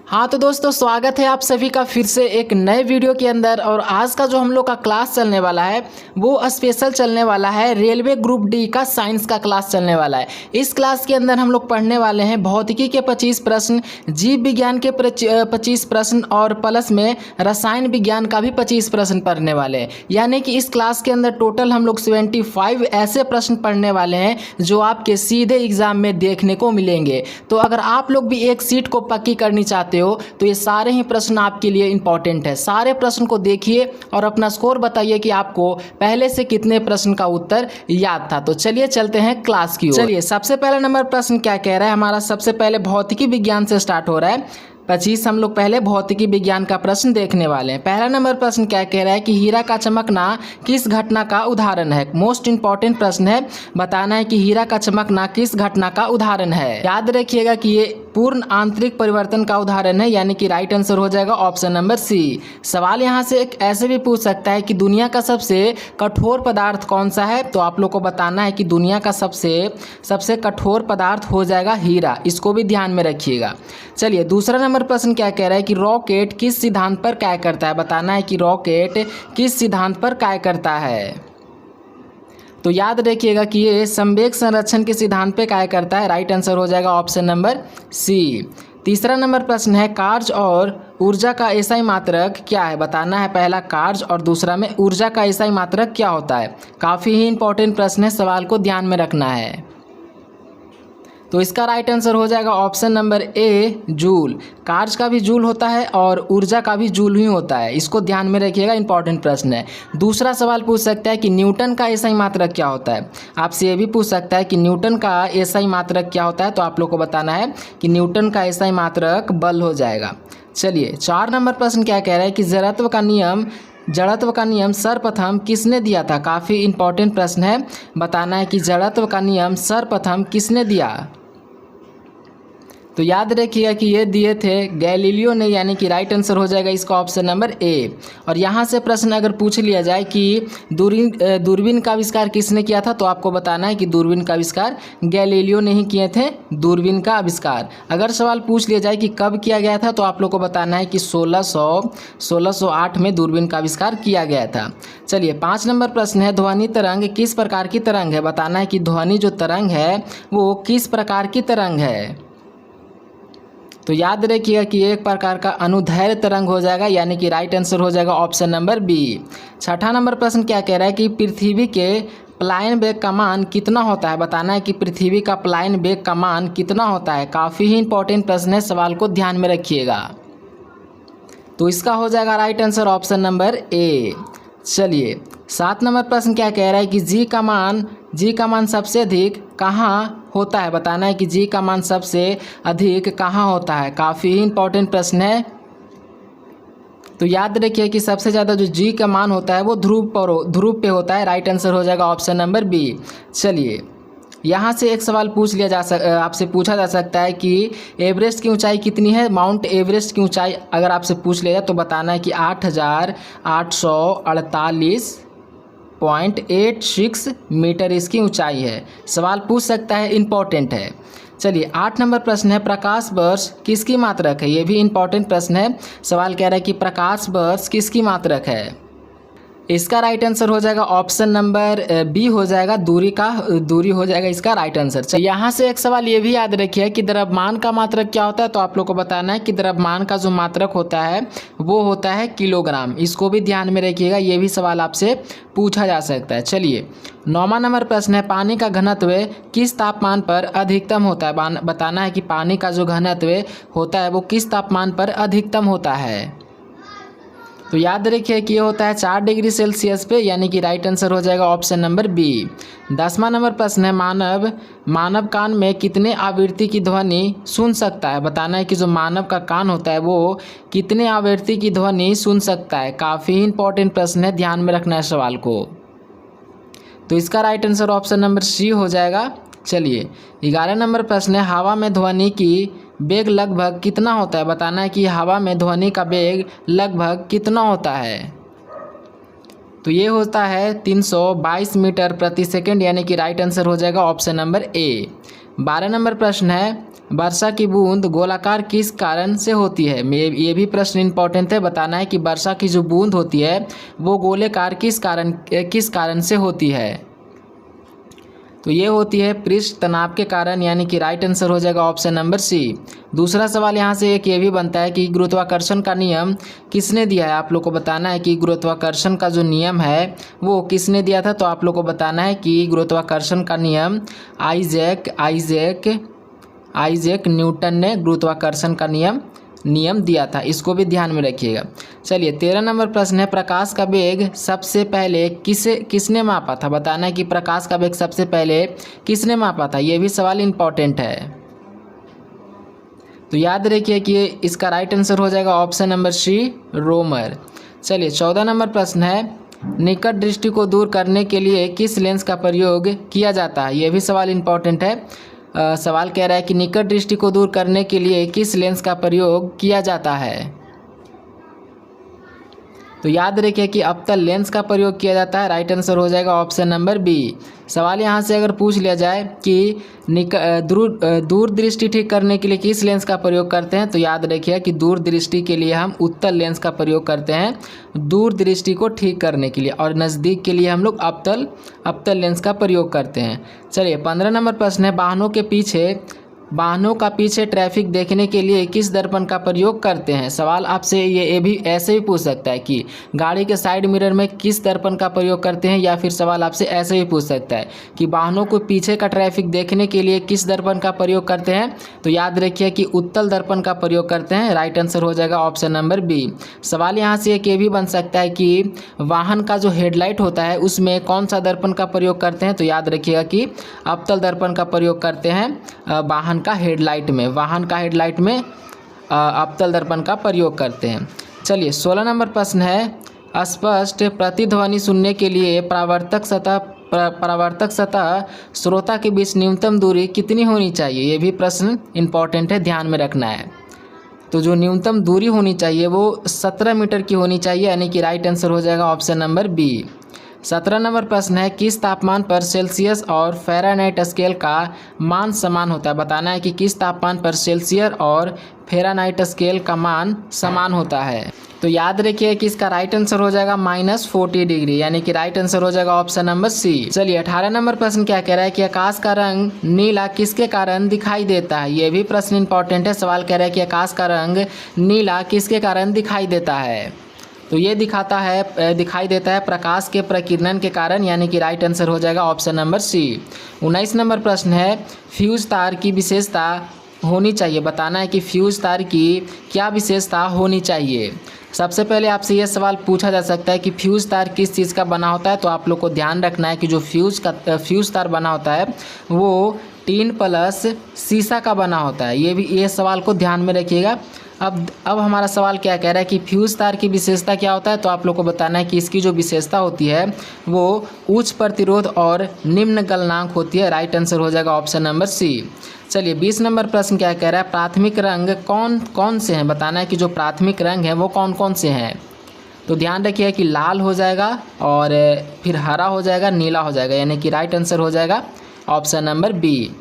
हाँ तो दोस्तों, स्वागत है आप सभी का फिर से एक नए वीडियो के अंदर। और आज का जो हम लोग का क्लास चलने वाला है वो स्पेशल चलने वाला है। रेलवे ग्रुप डी का साइंस का क्लास चलने वाला है। इस क्लास के अंदर हम लोग पढ़ने वाले हैं भौतिकी के 25 प्रश्न, जीव विज्ञान के 25 प्रश्न और प्लस में रसायन विज्ञान का भी 25 प्रश्न पढ़ने वाले हैं। यानी कि इस क्लास के अंदर टोटल हम लोग 75 ऐसे प्रश्न पढ़ने वाले हैं जो आपके सीधे एग्जाम में देखने को मिलेंगे। तो अगर आप लोग भी एक सीट को पक्की करनी चाहते हो तो ये सारे ही प्रश्न आपके लिए इंपॉर्टेंट है। सारे प्रश्न को देखिए और अपना स्कोर बताइए कि आपको पहले से कितने प्रश्न का उत्तर याद था। तो चलिए चलते हैं क्लास की ओर। चलिए, सबसे पहला नंबर प्रश्न क्या कह रहा है हमारा। सबसे पहले भौतिकी विज्ञान से स्टार्ट हो रहा है। 25 हम लोग पहले भौतिकी विज्ञान का प्रश्न देखने वाले हैं। पहला नंबर प्रश्न क्या कह रहा है कि हीरा का चमकना किस घटना का उदाहरण है। मोस्ट इंपॉर्टेंट प्रश्न है, बताना है कि हीरा का चमकना किस घटना का उदाहरण है। याद रखिएगा कि ये पूर्ण आंतरिक परिवर्तन का उदाहरण है, यानी कि राइट आंसर हो जाएगा ऑप्शन नंबर सी। सवाल यहाँ से एक ऐसे भी पूछ सकता है कि दुनिया का सबसे कठोर पदार्थ कौन सा है। तो आप लोग को बताना है कि दुनिया का सबसे कठोर पदार्थ हो जाएगा हीरा। इसको भी ध्यान में रखिएगा। चलिए, दूसरा नंबर प्रश्न क्या कह रहा है कि रॉकेट किस सिद्धांत पर कार्य करता है। बताना है कि रॉकेट किस सिद्धांत पर कार्य करता है। तो याद रखिएगा कि ये संवेग संरक्षण के सिद्धांत पे कार्य करता है। राइट आंसर हो जाएगा ऑप्शन नंबर सी। तीसरा नंबर प्रश्न है कार्य और ऊर्जा का एसआई मात्रक क्या है। बताना है पहला कार्य और दूसरा में ऊर्जा का एसआई मात्रक क्या होता है। काफ़ी ही इंपॉर्टेंट प्रश्न है, सवाल को ध्यान में रखना है। तो इसका राइट आंसर हो जाएगा ऑप्शन नंबर ए, जूल। कार्य का भी जूल होता है और ऊर्जा का भी जूल ही होता है। इसको ध्यान में रखिएगा, इंपॉर्टेंट प्रश्न है। दूसरा सवाल पूछ सकता है कि न्यूटन का एसआई मात्रक क्या होता है। आपसे ये भी पूछ सकता है कि न्यूटन का एसआई मात्रक क्या होता है। तो आप लोग को बताना है कि न्यूटन का एसआई मात्रक बल हो जाएगा। चलिए, 4 नंबर प्रश्न क्या कह रहा है कि जड़त्व का नियम सर्वप्रथम किसने दिया था। काफ़ी इंपॉर्टेंट प्रश्न है, बताना है कि जड़त्व का नियम सर्वप्रथम किसने दिया। तो याद रखिएगा कि ये दिए थे गैलीलियो ने, यानी कि राइट आंसर हो जाएगा इसका ऑप्शन नंबर ए। और यहाँ से प्रश्न अगर पूछ लिया जाए कि दूरबीन का आविष्कार किसने किया था, तो आपको बताना है कि दूरबीन का आविष्कार गैलीलियो ने ही किए थे। दूरबीन का आविष्कार अगर सवाल पूछ लिया जाए कि कब किया गया था, तो आप लोग को बताना है कि 1608 में दूरबीन का आविष्कार किया गया था। चलिए, 5 नंबर प्रश्न है ध्वनि तरंग किस प्रकार की तरंग है। बताना है कि ध्वनि जो तरंग है वो किस प्रकार की तरंग है। तो याद रखिएगा कि एक प्रकार का अनुदैर्ध्य तरंग हो जाएगा, यानी कि राइट आंसर हो जाएगा ऑप्शन नंबर बी। 6ठा नंबर प्रश्न क्या कह रहा है कि पृथ्वी के पलायन वेग का मान कितना होता है। बताना है कि पृथ्वी का पलायन वेग का मान कितना होता है। काफ़ी ही इंपॉर्टेंट प्रश्न है, सवाल को ध्यान में रखिएगा। तो इसका हो जाएगा right answer option number A. चलिए, 7 नंबर प्रश्न क्या कह रहा है कि जी का मान सबसे अधिक कहाँ होता है। बताना है कि जी का मान सबसे अधिक कहाँ होता है। काफ़ी ही इंपॉर्टेंट प्रश्न है। तो याद रखिए कि सबसे ज़्यादा जो जी का मान होता है वो ध्रुव पे होता है। राइट आंसर हो जाएगा ऑप्शन नंबर बी। चलिए, यहाँ से एक सवाल आपसे पूछा जा सकता है कि एवरेस्ट की ऊंचाई कितनी है। माउंट एवरेस्ट की ऊंचाई अगर आपसे पूछ लिया जाए तो बताना है कि 8848.86 मीटर इसकी ऊंचाई है। सवाल पूछ सकता है, इंपॉर्टेंट है। चलिए, 8 नंबर प्रश्न है प्रकाश वर्ष किसकी मात्रक है। ये भी इंपॉर्टेंट प्रश्न है, सवाल कह रहा है कि प्रकाश वर्ष किसकी मात्रक है। इसका राइट आंसर हो जाएगा ऑप्शन नंबर बी हो जाएगा, दूरी हो जाएगा इसका राइट आंसर। चलिए, यहाँ से एक सवाल ये भी याद रखिए कि द्रव्यमान का मात्रक क्या होता है। तो आप लोग को बताना है कि द्रव्यमान का जो मात्रक होता है वो होता है किलोग्राम। इसको भी ध्यान में रखिएगा, ये भी सवाल आपसे पूछा जा सकता है। चलिए, 9वां नंबर प्रश्न है पानी का घनत्व किस तापमान पर अधिकतम होता है। बताना है कि पानी का जो घनत्व होता है वो किस तापमान पर अधिकतम होता है। तो याद रखिए कि ये होता है 4 डिग्री सेल्सियस पे, यानी कि राइट आंसर हो जाएगा ऑप्शन नंबर बी। 10वां नंबर प्रश्न है मानव कान में कितने आवृत्ति की ध्वनि सुन सकता है। बताना है कि जो मानव का कान होता है वो कितने आवृत्ति की ध्वनि सुन सकता है। काफ़ी ही इंपॉर्टेंट प्रश्न है, ध्यान में रखना है सवाल को। तो इसका right answer option number C हो जाएगा। चलिए, 11 नंबर प्रश्न है हवा में ध्वनि की वेग लगभग कितना होता है। बताना है कि हवा में ध्वनि का वेग लगभग कितना होता है। तो ये होता है 322 मीटर प्रति सेकंड, यानी कि राइट आंसर हो जाएगा ऑप्शन नंबर ए। 12 नंबर प्रश्न है वर्षा की बूंद गोलाकार किस कारण से होती है। ये भी प्रश्न इंपॉर्टेंट है। बताना है कि वर्षा की जो बूंद होती है वो गोलाकार किस कारण से होती है। तो ये होती है पृष्ठ तनाव के कारण, यानी कि राइट आंसर हो जाएगा ऑप्शन नंबर सी। दूसरा सवाल यहाँ से एक ये भी बनता है कि गुरुत्वाकर्षण का नियम किसने दिया है। आप लोग को बताना है कि गुरुत्वाकर्षण का जो नियम है वो किसने दिया था। तो आप लोग को बताना है कि गुरुत्वाकर्षण का नियम आइजैक न्यूटन ने गुरुत्वाकर्षण का नियम दिया था। इसको भी ध्यान में रखिएगा। चलिए 13 नंबर प्रश्न है, प्रकाश का वेग सबसे पहले किसने मापा था। बताना है कि प्रकाश का वेग सबसे पहले किसने मापा था। ये भी सवाल इंपॉर्टेंट है। तो याद रखिए कि इसका राइट आंसर हो जाएगा ऑप्शन नंबर सी, रोमर। चलिए 14 नंबर प्रश्न है, निकट दृष्टि को दूर करने के लिए किस लेंस का प्रयोग किया जाता है। यह भी सवाल इंपॉर्टेंट है। सवाल कह रहा है कि निकट दृष्टि को दूर करने के लिए किस लेंस का प्रयोग किया जाता है। तो याद रखिए कि अवतल लेंस का प्रयोग किया जाता है। राइट आंसर हो जाएगा ऑप्शन नंबर बी। सवाल यहाँ से अगर पूछ लिया जाए कि दूर दृष्टि ठीक करने के लिए किस लेंस का प्रयोग करते हैं, तो याद रखिए कि दूर दृष्टि के लिए हम उत्तल लेंस का प्रयोग करते हैं दूर दृष्टि को ठीक करने के लिए, और नज़दीक के लिए हम लोग अवतल लेंस का प्रयोग करते हैं। चलिए 15 नंबर प्रश्न है, वाहनों का पीछे ट्रैफिक देखने के लिए किस दर्पण का प्रयोग करते हैं। सवाल आपसे ये भी ऐसे भी पूछ सकता है कि गाड़ी के साइड मिरर में किस दर्पण का प्रयोग करते हैं, या फिर सवाल आपसे ऐसे भी पूछ सकता है कि वाहनों को पीछे का ट्रैफिक देखने के लिए किस दर्पण का प्रयोग करते हैं। तो याद रखिए कि उत्तल दर्पण का प्रयोग करते हैं। राइट आंसर हो जाएगा ऑप्शन नंबर बी। सवाल यहाँ से एक ये भी बन सकता है कि वाहन का जो हेडलाइट होता है उसमें कौन सा दर्पण का प्रयोग करते हैं। तो याद रखिएगा कि अवतल दर्पण का प्रयोग करते हैं वाहन का हेडलाइट में अवतल दर्पण का प्रयोग करते हैं। चलिए 16 नंबर प्रश्न है, स्पष्ट प्रतिध्वनि सुनने के लिए परावर्तक सतह श्रोता के बीच न्यूनतम दूरी कितनी होनी चाहिए। ये भी प्रश्न इंपॉर्टेंट है, ध्यान में रखना है। तो जो न्यूनतम दूरी होनी चाहिए वो 17 मीटर की होनी चाहिए, यानी कि राइट आंसर हो जाएगा ऑप्शन नंबर बी। 17 नंबर प्रश्न है, किस तापमान पर सेल्सियस और फ़ारेनहाइट स्केल का मान समान होता है। बताना है कि किस तापमान पर सेल्सियस और फ़ारेनहाइट स्केल का मान समान होता है। तो याद रखिए कि इसका राइट आंसर हो जाएगा -40 डिग्री, यानी कि राइट आंसर हो जाएगा ऑप्शन नंबर सी। चलिए 18 नंबर प्रश्न क्या कह रहा है कि आकाश का रंग नीला किसके कारण दिखाई देता है। ये भी प्रश्न इंपॉर्टेंट है। सवाल कह रहा है कि आकाश का रंग नीला किसके कारण दिखाई देता है। तो ये दिखाई देता है प्रकाश के प्रकीर्णन के कारण, यानी कि राइट आंसर हो जाएगा ऑप्शन नंबर सी। 19 नंबर प्रश्न है, फ्यूज तार की विशेषता होनी चाहिए। बताना है कि फ्यूज तार की क्या विशेषता होनी चाहिए। सबसे पहले आपसे यह सवाल पूछा जा सकता है कि फ्यूज तार किस चीज़ का बना होता है। तो आप लोग को ध्यान रखना है कि जो फ्यूज तार बना होता है वो टीन प्लस शीशा का बना होता है। ये सवाल को ध्यान में रखिएगा। अब हमारा सवाल क्या कह रहा है कि फ्यूज तार की विशेषता क्या होता है। तो आप लोग को बताना है कि इसकी जो विशेषता होती है वो उच्च प्रतिरोध और निम्न गलनांक होती है। राइट आंसर हो जाएगा ऑप्शन नंबर सी। चलिए 20 नंबर प्रश्न क्या कह रहा है, प्राथमिक रंग कौन कौन से हैं। बताना है कि जो प्राथमिक रंग हैं वो कौन कौन से हैं। तो ध्यान रखिए कि लाल हो जाएगा और फिर हरा हो जाएगा, नीला हो जाएगा, यानी कि राइट आंसर हो जाएगा ऑप्शन नंबर बी।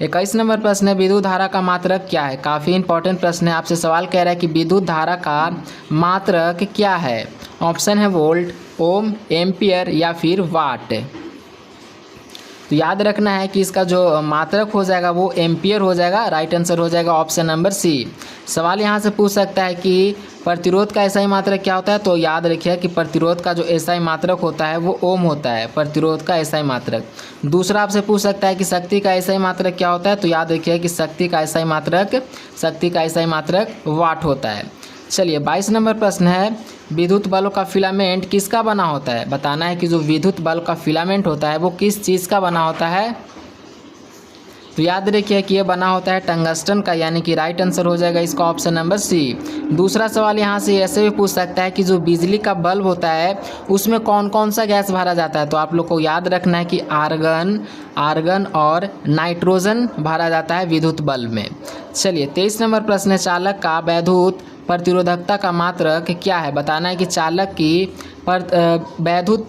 21 नंबर प्रश्न है, विद्युत धारा का मात्रक क्या है। काफ़ी इंपॉर्टेंट प्रश्न है। आपसे सवाल कह रहा है कि विद्युत धारा का मात्रक क्या है। ऑप्शन है वोल्ट, ओम, एम्पियर या फिर वाट। तो याद रखना है कि इसका जो मात्रक हो जाएगा वो एम्पियर हो जाएगा। राइट आंसर हो जाएगा ऑप्शन नंबर सी। सवाल यहाँ से पूछ सकता है कि प्रतिरोध का एसआई मात्रक क्या होता है। तो याद रखिए कि प्रतिरोध का जो एसआई मात्रक होता है वो ओम होता है, प्रतिरोध का एसआई मात्रक। दूसरा आपसे पूछ सकता है कि शक्ति का एसआई मात्रक क्या होता है। तो याद रखिए कि शक्ति का एसआई मात्रक वाट होता है। चलिए 22 नंबर प्रश्न है, विद्युत बल्ब का फिलामेंट किसका बना होता है। बताना है कि जो विद्युत बल्ब का फिलामेंट होता है वो किस चीज़ का बना होता है। तो याद रखिए कि ये बना होता है टंगस्टन का, यानी कि राइट आंसर हो जाएगा इसका ऑप्शन नंबर सी। दूसरा सवाल यहाँ से ऐसे भी पूछ सकता है कि जो बिजली का बल्ब होता है उसमें कौन कौन सा गैस भरा जाता है। तो आप लोग को याद रखना है कि आर्गन और नाइट्रोजन भरा जाता है विद्युत बल्ब में। चलिए 23 नंबर प्रश्न है, चालक का वैद्युत प्रतिरोधकता का मात्रक क्या है। बताना है कि चालक की वैद्युत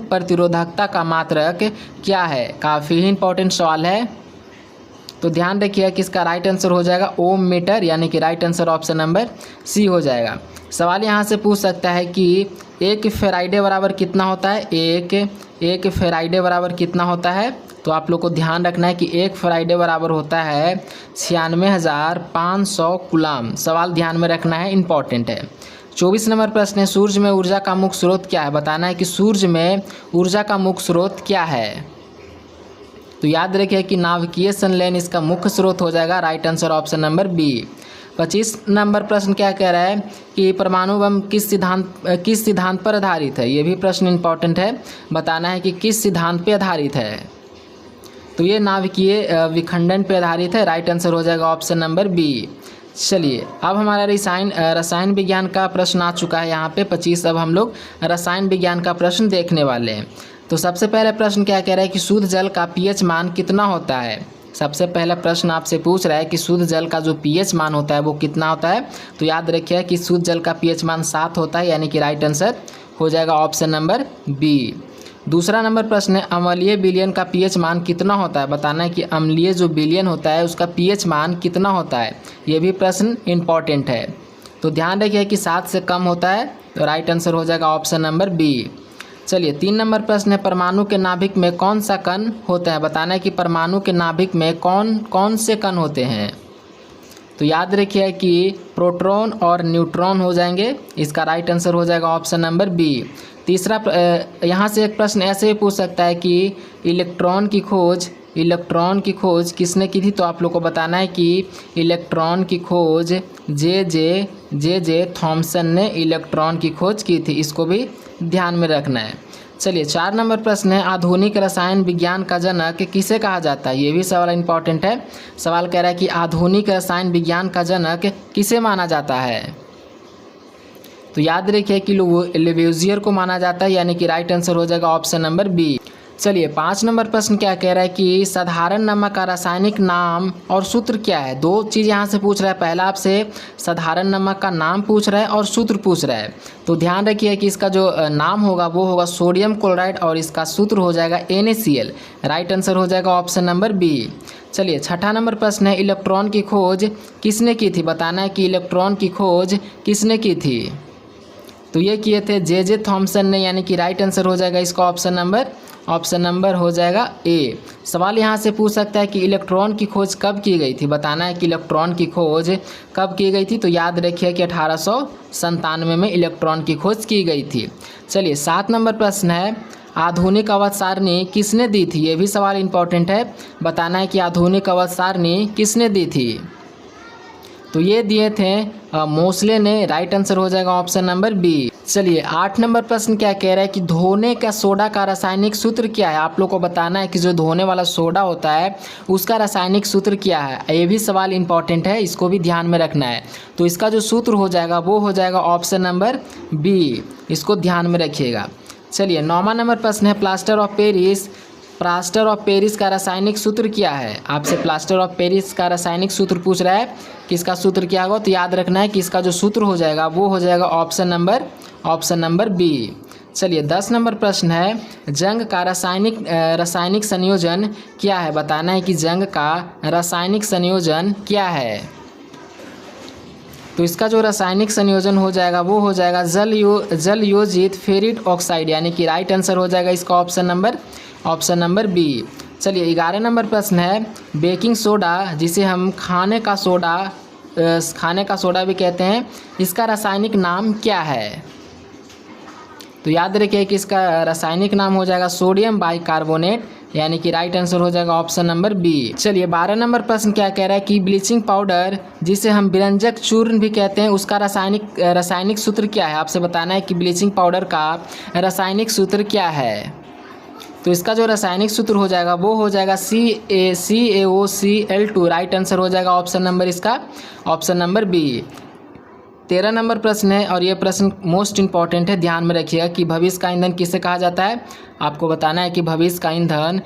प्रतिरोधकता का मात्रक क्या है। काफ़ी इंपॉर्टेंट सवाल है। तो ध्यान रखिए कि इसका राइट आंसर हो जाएगा ओम मीटर, यानी कि right answer option number C हो जाएगा। सवाल यहाँ से पूछ सकता है कि एक फेराइडे बराबर कितना होता है। एक फेराइडे बराबर कितना होता है, तो आप लोग को ध्यान रखना है कि एक फेराइडे बराबर होता है 96,500 कूलाम। सवाल ध्यान में रखना है, इंपॉर्टेंट है। 24 नंबर प्रश्न है, सूर्य में ऊर्जा का मुख्य स्रोत क्या है। बताना है कि सूर्य में ऊर्जा का मुख्य स्रोत क्या है। तो याद रखिए कि नाभिकीय संलयन इसका मुख्य स्रोत हो जाएगा, right answer option number B. 25 नंबर प्रश्न क्या कह रहा है कि परमाणु बम किस सिद्धांत पर आधारित है। ये भी प्रश्न इंपॉर्टेंट है, बताना है कि किस सिद्धांत पर आधारित है। तो ये नाभिकीय विखंडन पर आधारित है, राइट आंसर हो जाएगा ऑप्शन नंबर बी। चलिए अब हमारा रसायन विज्ञान का प्रश्न आ चुका है यहाँ पे 25। अब हम लोग रसायन विज्ञान का प्रश्न देखने वाले हैं। तो सबसे पहले प्रश्न क्या कह रहा है कि शुद्ध जल का पीएच मान कितना होता है। सबसे पहला प्रश्न आपसे पूछ रहा है कि शुद्ध जल का जो पीएच मान होता है वो कितना होता है। तो याद रखिए कि शुद्ध जल का पीएच मान 7 होता है, यानी कि राइट आंसर हो जाएगा ऑप्शन नंबर बी। दूसरा नंबर प्रश्न है, अम्लीय विलयन का पीएच मान कितना होता है। बताना है कि अम्लीय जो विलयन होता है उसका पीएच मान कितना होता है। ये भी प्रश्न इंपॉर्टेंट है, तो ध्यान रखिए कि 7 से कम होता है, तो राइट आंसर हो जाएगा ऑप्शन नंबर बी। चलिए 3 नंबर प्रश्न है, परमाणु के नाभिक में कौन सा कण होता है। बताना है कि परमाणु के नाभिक में कौन से कण होते हैं। तो याद रखिए कि प्रोटॉन और न्यूट्रॉन हो जाएंगे, इसका राइट आंसर हो जाएगा ऑप्शन नंबर बी। तीसरा यहाँ से एक प्रश्न ऐसे ही पूछ सकता है कि इलेक्ट्रॉन की खोज किसने की थी। तो आप लोग को बताना है कि इलेक्ट्रॉन की खोज जे थॉमसन ने इलेक्ट्रॉन की खोज की थी, इसको भी ध्यान में रखना है। चलिए 4 नंबर प्रश्न है, आधुनिक रसायन विज्ञान का जनक किसे कहा जाता है। ये भी सवाल इंपॉर्टेंट है। सवाल कह रहा है कि आधुनिक रसायन विज्ञान का जनक किसे माना जाता है। तो याद रखिए कि लेवोइज़ियर को माना जाता है, यानी कि राइट आंसर हो जाएगा ऑप्शन नंबर बी। चलिए 5 नंबर प्रश्न क्या कह रहा है कि साधारण नमक का रासायनिक नाम और सूत्र क्या है। 2 चीज़ यहाँ से पूछ रहा है, पहला आपसे साधारण नमक का नाम पूछ रहा है और सूत्र पूछ रहा है। तो ध्यान रखिए कि इसका जो नाम होगा वो होगा सोडियम क्लोराइड और इसका सूत्र हो जाएगा NaCl, राइट आंसर हो जाएगा ऑप्शन नंबर बी। चलिए 6ठा नंबर प्रश्न है, इलेक्ट्रॉन की खोज किसने की थी। बताना है कि इलेक्ट्रॉन की खोज किसने की थी। तो ये किए थे जे थॉमसन ने, यानी कि राइट आंसर हो जाएगा इसका ऑप्शन नंबर हो जाएगा ए। सवाल यहाँ से पूछ सकता है कि इलेक्ट्रॉन की खोज कब की गई थी। बताना है कि इलेक्ट्रॉन की खोज कब की गई थी। तो याद रखिए कि 1897 में इलेक्ट्रॉन की खोज की गई थी। चलिए 7 नंबर प्रश्न है, आधुनिक अवध सारणी किसने दी थी। ये भी सवाल इंपॉर्टेंट है, बताना है कि आधुनिक अवध सारणी किसने दी थी। तो ये दिए थे मोसले ने, राइट आंसर हो जाएगा ऑप्शन नंबर बी। चलिए 8 नंबर प्रश्न क्या कह रहा है कि धोने का सोडा का रासायनिक सूत्र क्या है। आप लोग को बताना है कि जो धोने वाला सोडा होता है उसका रासायनिक सूत्र क्या है। ये भी सवाल इंपॉर्टेंट है, इसको भी ध्यान में रखना है। तो इसका जो सूत्र हो जाएगा वो हो जाएगा ऑप्शन नंबर बी, इसको ध्यान में रखिएगा। चलिए 9वां नंबर प्रश्न है, प्लास्टर ऑफ पेरिस का रासायनिक सूत्र क्या है। आपसे प्लास्टर ऑफ पेरिस का रासायनिक सूत्र पूछ रहा है कि इसका सूत्र क्या होगा। तो याद रखना है कि इसका जो सूत्र हो जाएगा वो हो जाएगा ऑप्शन नंबर बी। चलिए 10 नंबर प्रश्न है, जंग का रासायनिक संयोजन क्या है। बताना है कि जंग का रासायनिक संयोजन क्या है। तो इसका जो रासायनिक संयोजन हो जाएगा वो हो जाएगा जल योजित फेरिक ऑक्साइड, यानी कि राइट आंसर हो जाएगा इसका ऑप्शन नंबर बी। चलिए 11 नंबर प्रश्न है, बेकिंग सोडा जिसे हम खाने का सोडा भी कहते हैं, इसका रासायनिक नाम क्या है। तो याद रखिए कि इसका रासायनिक नाम हो जाएगा सोडियम बाइकार्बोनेट, यानी कि राइट आंसर हो जाएगा ऑप्शन नंबर बी। चलिए 12 नंबर प्रश्न क्या कह रहा है कि ब्लीचिंग पाउडर जिसे हम व्यंजक चूर्ण भी कहते हैं उसका रासायनिक सूत्र क्या है। आपसे बताना है कि ब्लीचिंग पाउडर का रासायनिक सूत्र क्या है। तो इसका जो रासायनिक सूत्र हो जाएगा वो हो जाएगा CaOCl2, राइट आंसर हो जाएगा ऑप्शन नंबर बी। 13 नंबर प्रश्न है और ये प्रश्न मोस्ट इंपॉर्टेंट है, ध्यान में रखिएगा कि भविष्य का ईंधन किसे कहा जाता है। आपको बताना है कि भविष्य का ईंधन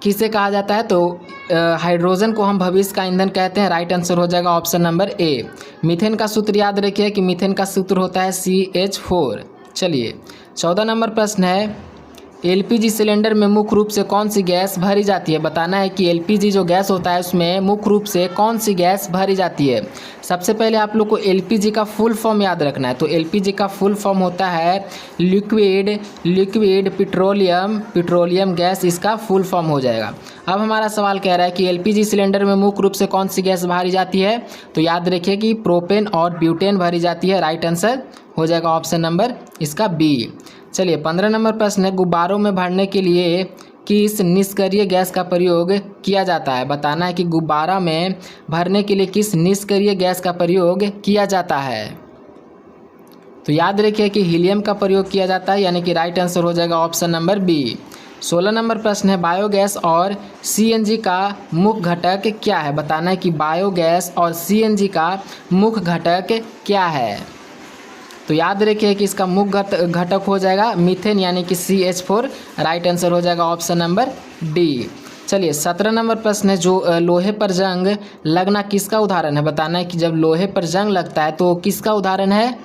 किसे कहा जाता है। तो हाइड्रोजन को हम भविष्य का ईंधन कहते हैं, राइट आंसर हो जाएगा ऑप्शन नंबर ए। मीथेन का सूत्र याद रखिए कि मीथेन का सूत्र होता है CH4। चलिए 14 नंबर प्रश्न है, एलपीजी सिलेंडर में मुख्य रूप से कौन सी गैस भरी जाती है? बताना है कि एलपीजी जो गैस होता है उसमें मुख्य रूप से कौन सी गैस भरी जाती है। सबसे पहले आप लोग को एलपीजी का फुल फॉर्म याद रखना है। तो एलपीजी का फुल फॉर्म होता है लिक्विड पेट्रोलियम गैस, इसका फुल फॉर्म हो जाएगा। अब हमारा सवाल कह रहा है कि एलपीजी सिलेंडर में मुख्य रूप से कौन सी गैस भरी जाती है? तो याद रखिए कि प्रोपेन और ब्यूटेन भरी जाती है। राइट आंसर हो जाएगा ऑप्शन नंबर इसका बी। चलिए 15 नंबर प्रश्न है, गुब्बारों में भरने के लिए किस निष्क्रिय गैस का प्रयोग किया जाता है? बताना है कि गुब्बारा में भरने के लिए किस निष्क्रिय गैस का प्रयोग किया जाता है। तो याद रखिए कि हीलियम का प्रयोग किया जाता है, यानी कि राइट आंसर हो जाएगा ऑप्शन नंबर बी। 16 नंबर प्रश्न है, बायोगैस और सीएनजी का मुख्य घटक क्या है? बताना है कि बायोगैस और सीएनजी का मुख्य घटक क्या है। तो याद रखिए कि इसका मुख्य घटक हो जाएगा मीथेन, यानी कि CH4। राइट आंसर हो जाएगा ऑप्शन नंबर डी। चलिए 17 नंबर प्रश्न है, जो लोहे पर जंग लगना किसका उदाहरण है? बताना है कि जब लोहे पर जंग लगता है तो किसका उदाहरण है?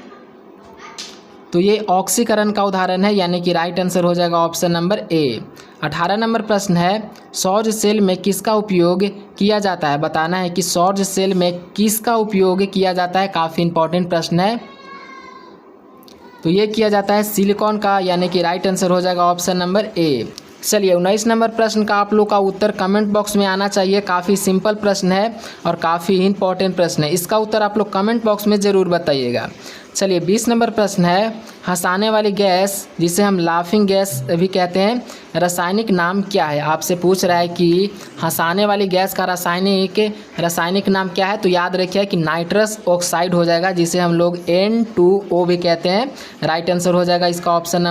तो ये ऑक्सीकरण का उदाहरण है, यानी कि राइट आंसर हो जाएगा ऑप्शन नंबर ए। 18 नंबर प्रश्न है, सौर सेल में किसका उपयोग किया जाता है? बताना है कि सौर सेल में किसका उपयोग किया जाता है। काफ़ी इंपॉर्टेंट प्रश्न है। तो ये किया जाता है सिलिकॉन का, यानी कि राइट आंसर हो जाएगा ऑप्शन नंबर ए। चलिए 19 नंबर प्रश्न का आप लोग का उत्तर कमेंट बॉक्स में आना चाहिए। काफ़ी सिंपल प्रश्न है और काफ़ी इंपॉर्टेंट प्रश्न है। इसका उत्तर आप लोग कमेंट बॉक्स में ज़रूर बताइएगा। चलिए 20 नंबर प्रश्न है, हंसाने वाली गैस जिसे हम लाफिंग गैस भी कहते हैं, रासायनिक नाम क्या है? आपसे पूछ रहा है कि हंसाने वाली गैस का रासायनिक नाम क्या है? तो याद रखिए कि नाइट्रस ऑक्साइड हो जाएगा, जिसे हम लोग N2O भी कहते हैं। राइट आंसर हो जाएगा इसका ऑप्शन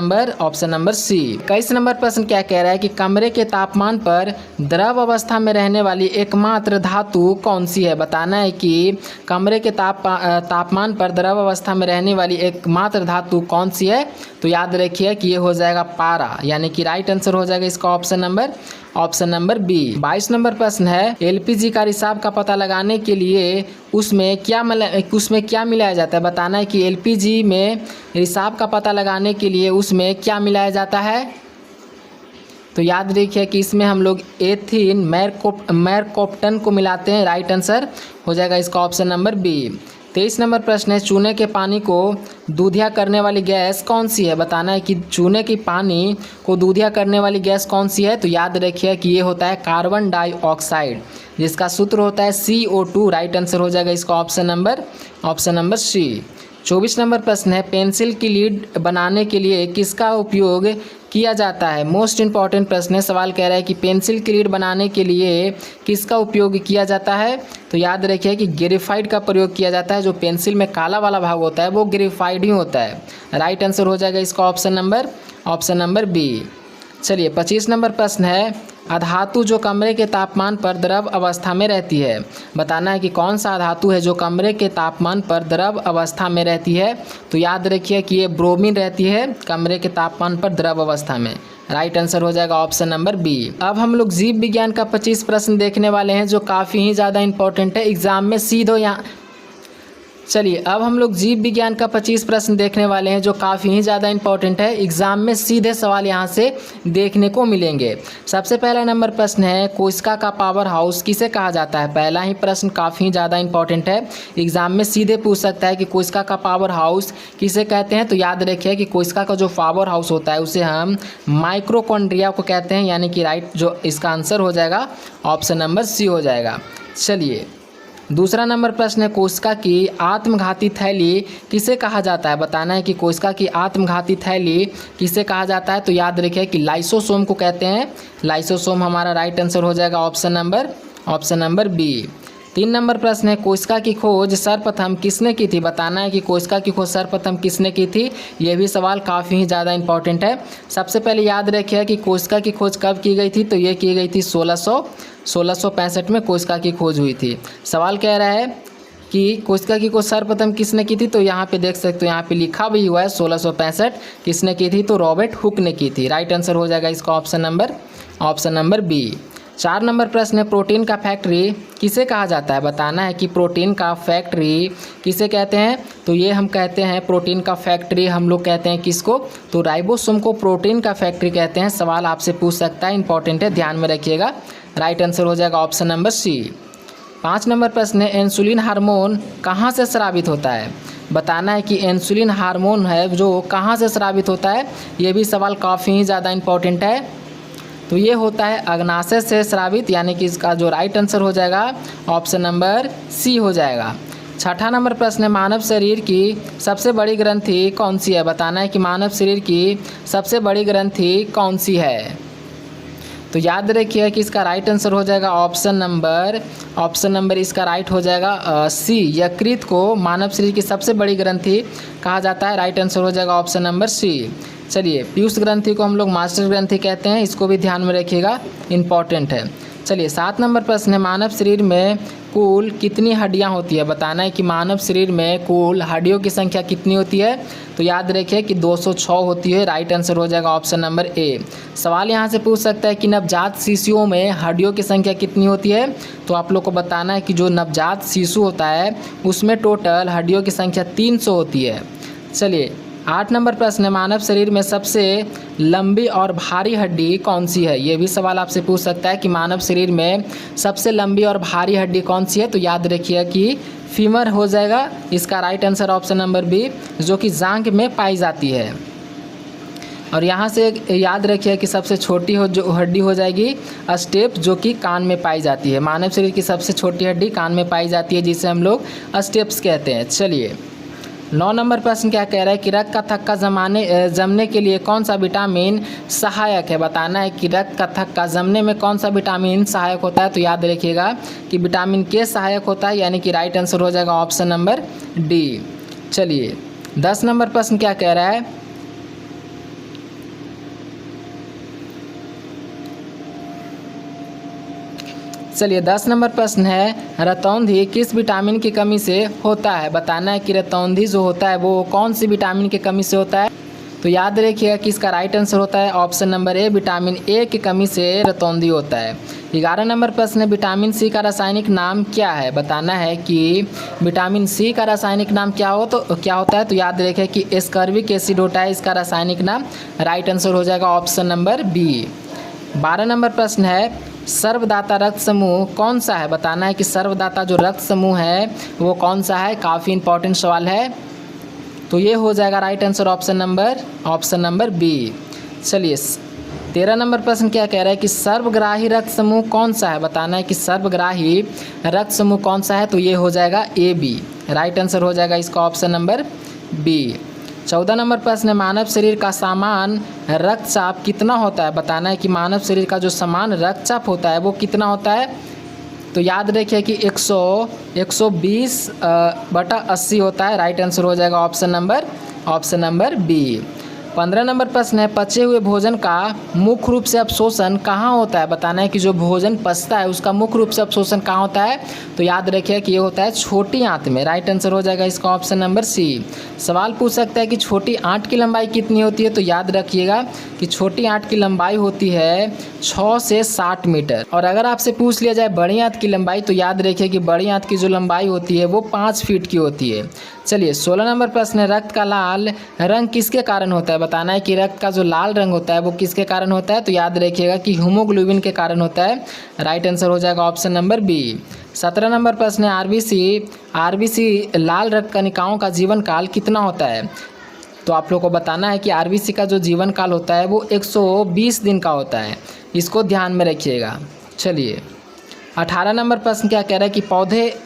नंबर सी। 21 नंबर प्रश्न क्या कह रहा है कि कमरे के तापमान पर द्रव अवस्था में रहने वाली एकमात्र धातु कौन सी है? बताना है कि कमरे के तापमान पर द्रव अवस्था में रहने वाली एकमात्र धातु कौन सी है? तो याद रखिए कि ये हो जाएगा पारा, यानी कि राइट आंसर हो जाएगा इसका ऑप्शन नंबर बी। 22 नंबर प्रश्न है, एलपीजी का रिसाव का पता लगाने के लिए उसमें क्या मिलाया जाता है? बताना है कि एलपीजी में रिसाव का पता लगाने के लिए उसमें क्या मिलाया जाता है? तो याद रखिए कि इसमें हम लोग एथिन मैरकोप्टन को मिलाते हैं। राइट आंसर हो जाएगा इसका ऑप्शन नंबर बी। 23 नंबर प्रश्न है, चूने के पानी को दूधिया करने वाली गैस कौन सी है? बताना है कि चूने के पानी को दूधिया करने वाली गैस कौन सी है? तो याद रखिए कि ये होता है कार्बन डाइऑक्साइड, जिसका सूत्र होता है CO2। राइट आंसर हो जाएगा इसका ऑप्शन नंबर सी। 24 नंबर प्रश्न है, पेंसिल की लीड बनाने के लिए किसका उपयोग किया जाता है? मोस्ट इंपॉर्टेंट प्रश्न है। सवाल कह रहा है कि पेंसिल की लीड बनाने के लिए किसका उपयोग किया जाता है? तो याद रखिए कि ग्रेफाइट का प्रयोग किया जाता है। जो पेंसिल में काला वाला भाग होता है वो ग्रेफाइट ही होता है। राइट आंसर हो जाएगा इसका ऑप्शन नंबर बी। चलिए 25 नंबर प्रश्न है, अधातु जो कमरे के तापमान पर द्रव अवस्था में रहती है? बताना है कि कौन सा धातु है जो कमरे के तापमान पर द्रव अवस्था में रहती है? तो याद रखिए कि ये ब्रोमीन रहती है कमरे के तापमान पर द्रव अवस्था में। राइट आंसर हो जाएगा ऑप्शन नंबर बी। अब हम लोग जीव विज्ञान का 25 प्रश्न देखने वाले हैं, जो काफ़ी ही ज़्यादा इंपॉर्टेंट है एग्जाम में सीधो यहाँ। चलिए अब हम लोग जीव विज्ञान का 25 प्रश्न देखने वाले हैं, जो काफ़ी ही ज़्यादा इंपॉर्टेंट है। एग्जाम में सीधे सवाल यहाँ से देखने को मिलेंगे। सबसे पहला नंबर प्रश्न है, कोशिका का पावर हाउस किसे कहा जाता है? पहला ही प्रश्न काफ़ी ज़्यादा इंपॉर्टेंट है, एग्जाम में सीधे पूछ सकता है कि कोशिका का पावर हाउस किसे कहते हैं? तो याद रखिए कि कोशिका का जो पावर हाउस होता है उसे हम माइक्रोकॉन्ड्रिया को कहते हैं, यानी कि राइट जो इसका आंसर हो जाएगा ऑप्शन नंबर सी हो जाएगा। चलिए दूसरा नंबर प्रश्न है, कोशिका की आत्मघाती थैली किसे कहा जाता है? बताना है कि कोशिका की आत्मघाती थैली किसे कहा जाता है? तो याद रखिए कि लाइसोसोम को कहते हैं। लाइसोसोम हमारा राइट आंसर हो जाएगा ऑप्शन नंबर बी। 3 नंबर प्रश्न है, कोशिका की खोज सर्वप्रथम किसने की थी? बताना है कि कोशिका की खोज सर्वप्रथम किसने की थी? यह भी सवाल काफ़ी ही ज़्यादा इंपॉर्टेंट है। सबसे पहले याद रखिए कि कोशिका की खोज कब की गई थी? तो ये की गई थी 1665 में कोशिका की खोज हुई थी। सवाल कह रहा है कि कोशिका की खोज सर्वप्रथम किसने की थी? तो यहाँ पे देख सकते हो, यहाँ पे लिखा भी हुआ है 1665 किसने की थी? तो रॉबर्ट हुक ने की थी। राइट आंसर हो जाएगा इसका ऑप्शन नंबर बी। 4 नंबर प्रश्न है, प्रोटीन का फैक्ट्री किसे कहा जाता है? बताना है कि प्रोटीन का फैक्ट्री किसे कहते हैं? तो ये हम कहते हैं प्रोटीन का फैक्ट्री हम लोग कहते हैं किसको? तो राइबोसोम को प्रोटीन का फैक्ट्री कहते हैं। सवाल आपसे पूछ सकता है, इंपॉर्टेंट है, ध्यान में रखिएगा। राइट आंसर हो जाएगा ऑप्शन नंबर सी। 5 नंबर प्रश्न है, इंसुलिन हार्मोन कहाँ से स्रावित होता है? बताना है कि इंसुलिन हार्मोन है जो कहाँ से स्रावित होता है। ये भी सवाल काफ़ी ही ज़्यादा इंपॉर्टेंट है। तो ये होता है अग्नाशय से स्रावित, यानी कि इसका जो राइट आंसर हो जाएगा ऑप्शन नंबर सी हो जाएगा। 6ठा नंबर प्रश्न है, मानव शरीर की सबसे बड़ी ग्रंथि कौन सी है? बताना है कि मानव शरीर की सबसे बड़ी ग्रंथि कौन सी है? तो याद रखिए कि इसका राइट आंसर हो जाएगा ऑप्शन नंबर इसका राइट हो जाएगा सी। यकृत को मानव शरीर की सबसे बड़ी ग्रंथि कहा जाता है। राइट आंसर हो जाएगा ऑप्शन नंबर सी। चलिए, पीयूष ग्रंथि को हम लोग मास्टर ग्रंथि कहते हैं, इसको भी ध्यान में रखिएगा, इंपॉर्टेंट है। चलिए, 7 नंबर प्रश्न है, मानव शरीर में कुल कितनी हड्डियां होती है? बताना है कि मानव शरीर में कुल हड्डियों की संख्या कितनी होती है? तो याद रखिए कि 206 होती है। राइट आंसर हो जाएगा ऑप्शन नंबर ए। सवाल यहाँ से पूछ सकता है कि नवजात शिशुओं में हड्डियों की संख्या कितनी होती है? तो आप लोग को बताना है कि जो नवजात शिशु होता है उसमें टोटल हड्डियों की संख्या 300 होती है। चलिए, 8 नंबर प्रश्न है, मानव शरीर में सबसे लंबी और भारी हड्डी कौन सी है? ये भी सवाल आपसे पूछ सकता है कि मानव शरीर में सबसे लंबी और भारी हड्डी कौन सी है? तो याद रखिए कि फीमर हो जाएगा। इसका right answer option number B, जो कि जांघ में पाई जाती है। और यहाँ से याद रखिए कि सबसे छोटी जो हड्डी हो जाएगी स्टेप, जो कि कान में पाई जाती है। मानव शरीर की सबसे छोटी हड्डी कान में पाई जाती है, जिसे हम लोग स्टेप्स कहते हैं। चलिए, 9 नंबर प्रश्न क्या कह रहा है कि रक्त का थक्का जमने के लिए कौन सा विटामिन सहायक है? बताना है कि रक्त का थक्का जमने में कौन सा विटामिन सहायक होता है? तो याद रखिएगा कि विटामिन के सहायक होता है, यानी कि राइट आंसर हो जाएगा ऑप्शन नंबर डी। चलिए, 10 नंबर प्रश्न क्या कह रहा है, चलिए 10 नंबर प्रश्न है, रतौंधी किस विटामिन की कमी से होता है? बताना है कि रतौंधी जो होता है वो कौन सी विटामिन की कमी से होता है? तो याद रखिएगा कि इसका राइट आंसर होता है option number A, vitamin A की कमी से रतौंधी होता है। 11 नंबर प्रश्न है, विटामिन सी का रासायनिक नाम क्या है? बताना है कि विटामिन सी का रासायनिक नाम क्या होता है? तो याद रखिए कि एस्कॉर्बिक एसिड होता है इसका रासायनिक नाम। राइट आंसर हो जाएगा ऑप्शन नंबर बी। 12 नंबर प्रश्न है, सर्वदाता रक्त समूह कौन सा है? बताना है कि सर्वदाता जो रक्त समूह है वो कौन सा है? काफ़ी इंपॉर्टेंट सवाल है। तो ये हो जाएगा right answer option number B. चलिए, 13 नंबर प्रश्न क्या कह रहा है कि सर्वग्राही रक्त समूह कौन सा है? बताना है कि सर्वग्राही रक्त समूह कौन सा है? तो ये हो जाएगा ए बी। राइट आंसर हो जाएगा इसका ऑप्शन नंबर बी। 14 नंबर प्रश्न है, मानव शरीर का समान रक्तचाप कितना होता है? बताना है कि मानव शरीर का जो समान रक्तचाप होता है वो कितना होता है? तो याद रखिए कि 120/80 होता है। राइट आंसर हो जाएगा ऑप्शन नंबर बी। 15 नंबर प्रश्न है, पचे हुए भोजन का मुख्य रूप से अवशोषण कहाँ होता है? बताना है कि जो भोजन पचता है उसका मुख्य रूप से अवशोषण कहाँ होता है? तो याद रखिए कि ये होता है छोटी आंत में। राइट आंसर हो जाएगा इसका ऑप्शन नंबर सी। सवाल पूछ सकता है कि छोटी आंत की लंबाई कितनी होती है? तो याद रखिएगा कि छोटी आंत की लंबाई होती है 6 से 60 मीटर। और अगर आपसे पूछ लिया जाए बड़ी आंत की लंबाई, तो याद रखिए कि बड़ी आंत की जो लंबाई होती है वो 5 फीट की होती है। चलिए, 16 नंबर प्रश्न है, रक्त का लाल रंग किसके कारण होता है? बताना है कि रक्त का जो लाल रंग होता है वो किसके कारण होता है? तो याद रखिएगा कि हीमोग्लोबिन के कारण होता है। राइट आंसर हो जाएगा ऑप्शन नंबर बी। 17 नंबर प्रश्न है, आरबीसी लाल रक्त कणिकाओं का जीवन काल कितना होता है? तो आप लोग को बताना है कि आरबीसी का जो जीवन काल होता है वो 120 दिन का होता है। इसको ध्यान में रखिएगा। चलिए, 18 नंबर प्रश्न क्या कह रहा है कि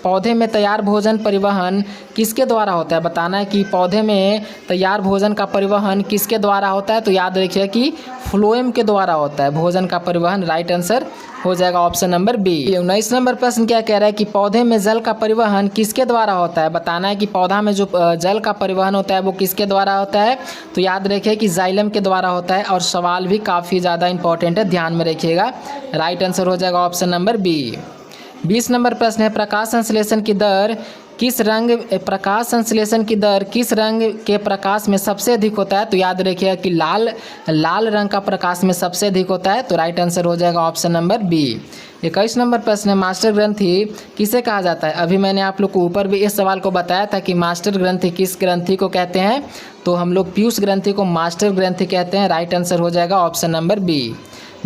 पौधे में तैयार भोजन परिवहन किसके द्वारा होता है? बताना है कि पौधे में तैयार भोजन का परिवहन किसके द्वारा होता है? तो याद रखिए कि फ्लोएम के द्वारा होता है भोजन का परिवहन। राइट आंसर हो जाएगा ऑप्शन नंबर बी। 19 नंबर प्रश्न क्या कह रहा है कि पौधे में जल का परिवहन किसके द्वारा होता है? बताना है कि पौधा में जो जल का परिवहन होता है वो किसके द्वारा होता है? तो याद रखिए कि जाइलम के द्वारा होता है। और सवाल भी काफ़ी ज़्यादा इंपॉर्टेंट है, ध्यान में रखिएगा। राइट आंसर हो जाएगा ऑप्शन नंबर बी। 20 नंबर प्रश्न है, प्रकाश संश्लेषण की दर किस रंग प्रकाश संश्लेषण की दर किस रंग के प्रकाश में सबसे अधिक होता है? तो याद रखिएगा कि लाल रंग का प्रकाश में सबसे अधिक होता है। तो राइट आंसर हो जाएगा ऑप्शन नंबर बी। 21 नंबर प्रश्न है, मास्टर ग्रंथि किसे कहा जाता है? अभी मैंने आप लोग को ऊपर भी इस सवाल को बताया था कि मास्टर ग्रंथि किस ग्रंथि को कहते हैं। तो हम लोग पीयूष ग्रंथि को मास्टर ग्रंथि कहते हैं। राइट आंसर हो जाएगा ऑप्शन नंबर बी।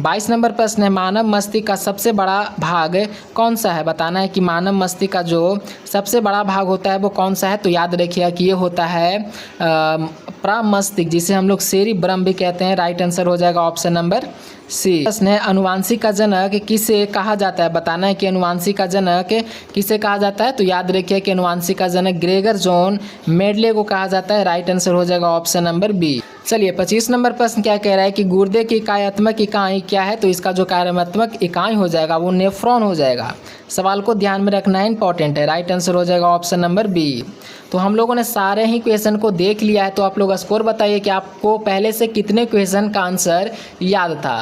22 नंबर प्रश्न है, मानव मस्तिष्क का सबसे बड़ा भाग कौन सा है? बताना है कि मानव मस्तिष्क का जो सबसे बड़ा भाग होता है वो कौन सा है? तो याद रखिए कि ये होता है प्रमस्तिष्क, जिसे हम लोग सेरिब्रम भी कहते हैं। राइट आंसर हो जाएगा ऑप्शन नंबर सी। प्रश्न है, अनुवांशिक का जनक किसे कहा जाता है? बताना है कि अनुवांशिक का जनक किसे कहा जाता है। तो याद रखिए कि अनुवांशिक का जनक ग्रेगर जॉन मेंडले को कहा जाता है। राइट आंसर हो जाएगा ऑप्शन नंबर बी। चलिए 25 नंबर प्रश्न क्या कह रहा है कि गुर्दे की कार्यात्मक इकाई क्या है? तो इसका जो कार्यात्मक इकाई हो जाएगा वो नेफ्रॉन हो जाएगा। सवाल को ध्यान में रखना है, इंपॉर्टेंट है। राइट आंसर हो जाएगा ऑप्शन नंबर बी। तो हम लोगों ने सारे ही क्वेश्चन को देख लिया है। तो आप लोग स्कोर बताइए कि आपको पहले से कितने क्वेश्चन का आंसर याद था।